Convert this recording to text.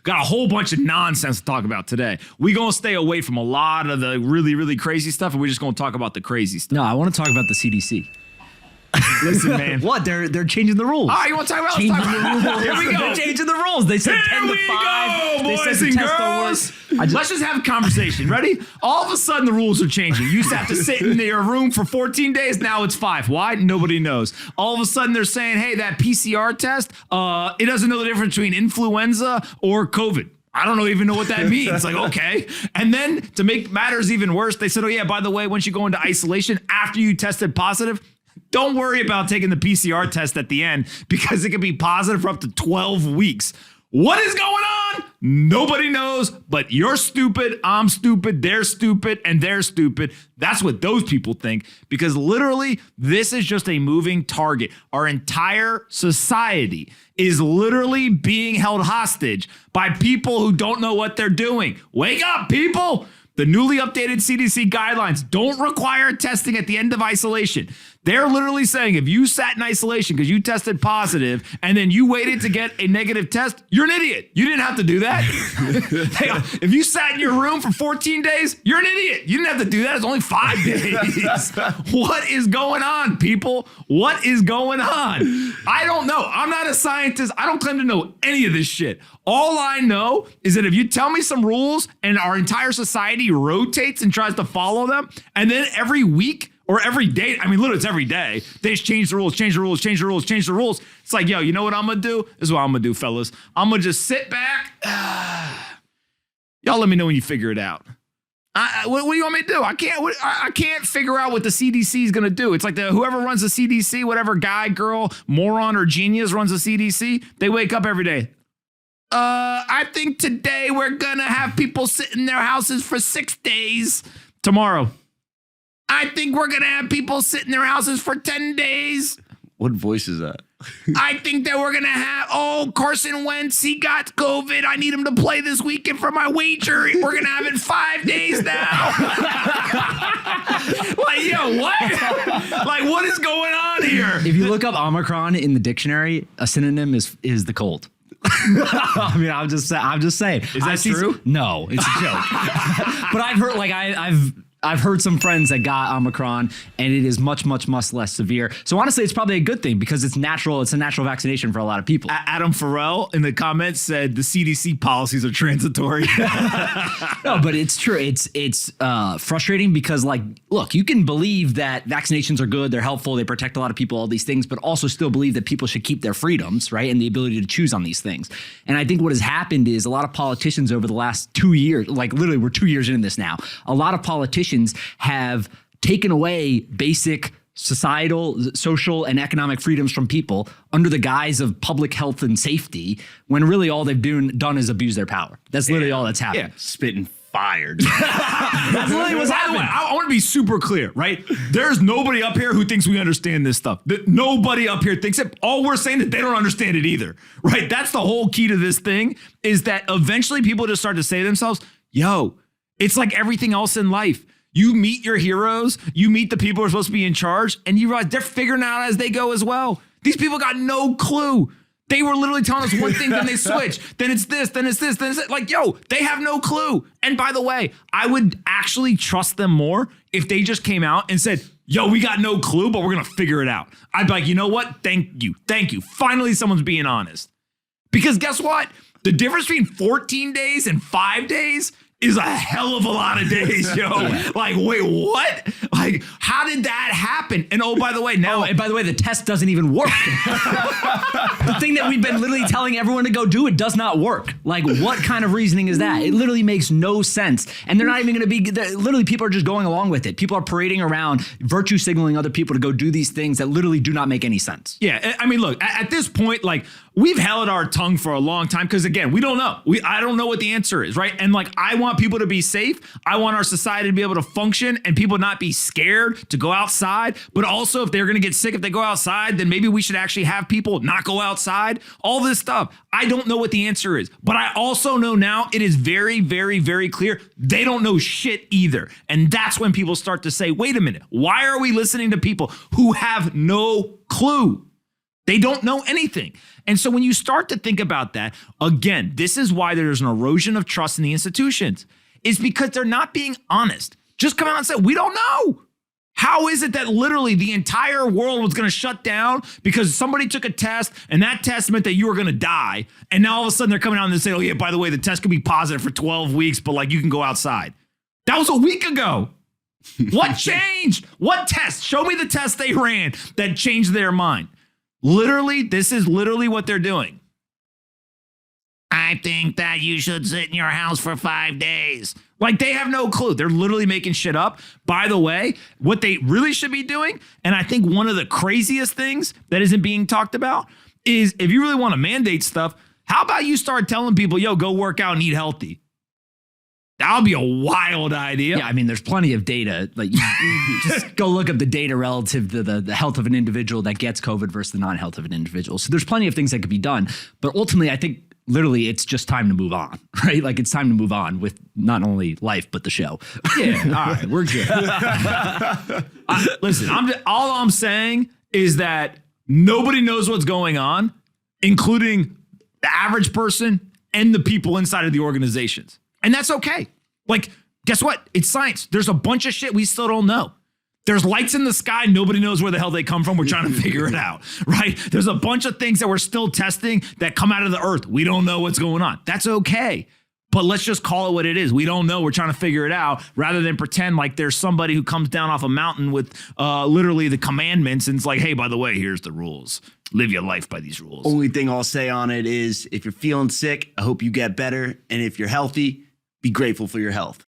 Got a whole bunch of nonsense to talk about today. We're going to stay away from a lot of the really, really crazy stuff, and we're just going to talk about the crazy stuff. No, I want to talk about the CDC. Listen, man. What? They're changing the rules. All right, you want to talk about Changing the rules. Here we go. They're changing the rules. They said 10 to 5. They said the test Let's just have a conversation. Ready? All of a sudden, the rules are changing. You used to have to sit in your room for 14 days. Now it's 5. Why? Nobody knows. All of a sudden, they're saying, hey, that PCR test, it doesn't know the difference between influenza or COVID. I don't even know what that means. Like, okay. And then to make matters even worse, they said, oh, yeah, by the way, once you go into isolation after you tested positive, don't worry about taking the PCR test at the end because it can be positive for up to 12 weeks. What is going on? Nobody knows, but you're stupid, I'm stupid, they're stupid, and they're stupid. That's what those people think because literally this is just a moving target. Our entire society is literally being held hostage by people who don't know what they're doing. Wake up, people! The newly updated CDC guidelines don't require testing at the end of isolation. They're literally saying if you sat in isolation because you tested positive and then you waited to get a negative test, you're an idiot. You didn't have to do that. If you sat in your room for 14 days, you're an idiot. You didn't have to do that. It's only 5 days. What is going on, people? What is going on? I don't know. I'm not a scientist. I don't claim to know any of this shit. All I know is that if you tell me some rules and our entire society rotates and tries to follow them, and then every week or every day, I mean, literally it's every day, they just change the rules, change the rules, change the rules, change the rules. It's like, yo, you know what I'm going to do? This is what I'm going to do, fellas. I'm going to just sit back. Y'all let me know when you figure it out. What do you want me to do? I can't figure out what the CDC is going to do. It's like whoever runs the CDC, whatever guy, girl, moron, or genius runs the CDC, they wake up every day. I think today we're going to have people sit in their houses for 6 days. Tomorrow, I think we're going to have people sit in their houses for 10 days. What voice is that? I think that we're going to have, Carson Wentz, he got COVID. I need him to play this weekend for my wager. We're going to have it 5 days now. Like, yo, what? Like, what is going on here? If you look up Omicron in the dictionary, a synonym is the cold. I mean, I'm just saying. Is that true? No, it's a joke. But I've heard, like, I've heard some friends that got Omicron, and it is much, much, much less severe. So honestly, it's probably a good thing because it's natural. It's a natural vaccination for a lot of people. Adam Farrell in the comments said the CDC policies are transitory. No, but it's true. It's frustrating because, like, look, you can believe that vaccinations are good, they're helpful, they protect a lot of people, all these things, but also still believe that people should keep their freedoms, right, and the ability to choose on these things. And I think what has happened is a lot of politicians over the last 2 years, like literally we're 2 years into this now, a lot of politicians have taken away basic societal, social, and economic freedoms from people under the guise of public health and safety, when really all they've done is abuse their power. That's literally all that's happened. Yeah, spitting fired. That's literally what's happening. I want to be super clear, right? There's nobody up here who thinks we understand this stuff. Nobody up here thinks it. All we're saying is they don't understand it either, right? That's the whole key to this thing, is that eventually people just start to say to themselves, yo, it's like everything else in life. You meet your heroes, you meet the people who are supposed to be in charge, and you realize they're figuring out as they go as well. These people got no clue. They were literally telling us one thing, then they switch. Then it's this, then it's this, then it's that. Like, yo, they have no clue. And by the way, I would actually trust them more if they just came out and said, yo, we got no clue, but we're going to figure it out. I'd be like, you know what? Thank you. Thank you. Finally, someone's being honest. Because guess what? The difference between 14 days and 5 days is a hell of a lot of days, yo. Like, wait, what? Like, how did that happen? And oh, by the way, now... Oh, and by the way, the test doesn't even work. The thing that we've been literally telling everyone to go do, it does not work. Like, what kind of reasoning is that? It literally makes no sense. And they're not even going to be... Literally, people are just going along with it. People are parading around, virtue signaling other people to go do these things that literally do not make any sense. Yeah, I mean, look, at this point, like, we've held our tongue for a long time because, again, we don't know. I don't know what the answer is, right? And, like, I want people to be safe. I want our society to be able to function and people not be scared to go outside. But also, if they're going to get sick if they go outside, then maybe we should actually have people not go outside. All this stuff. I don't know what the answer is. But I also know now it is very, very, very clear they don't know shit either. And that's when people start to say, wait a minute, why are we listening to people who have no clue? They don't know anything. And so when you start to think about that, again, this is why there's an erosion of trust in the institutions. Is because they're not being honest. Just come out and say, we don't know. How is it that literally the entire world was going to shut down because somebody took a test and that test meant that you were going to die? And now all of a sudden they're coming out and they say, oh yeah, by the way, the test could be positive for 12 weeks, but like you can go outside. That was a week ago. What changed? What test? Show me the test they ran that changed their mind. Literally, this is literally what they're doing. I think that you should sit in your house for 5 days. Like they have no clue. They're literally making shit up. By the way, what they really should be doing, and I think one of the craziest things that isn't being talked about is if you really want to mandate stuff, how about you start telling people, yo, go work out and eat healthy? That would be a wild idea. Yeah, I mean, there's plenty of data. Like, you just go look up the data relative to the health of an individual that gets COVID versus the non-health of an individual. So there's plenty of things that could be done. But ultimately, I think literally it's just time to move on, right? Like it's time to move on with not only life, but the show. Yeah, all right, we're good. Listen, all I'm saying is that nobody knows what's going on, including the average person and the people inside of the organizations. And that's okay. Like, guess what? It's science. There's a bunch of shit we still don't know. There's lights in the sky. Nobody knows where the hell they come from. We're trying to figure it out, right? There's a bunch of things that we're still testing that come out of the earth. We don't know what's going on. That's okay. But let's just call it what it is. We don't know. We're trying to figure it out rather than pretend like there's somebody who comes down off a mountain with literally the commandments and it's like, hey, by the way, here's the rules. Live your life by these rules. Only thing I'll say on it is if you're feeling sick, I hope you get better. And if you're healthy, be grateful for your health.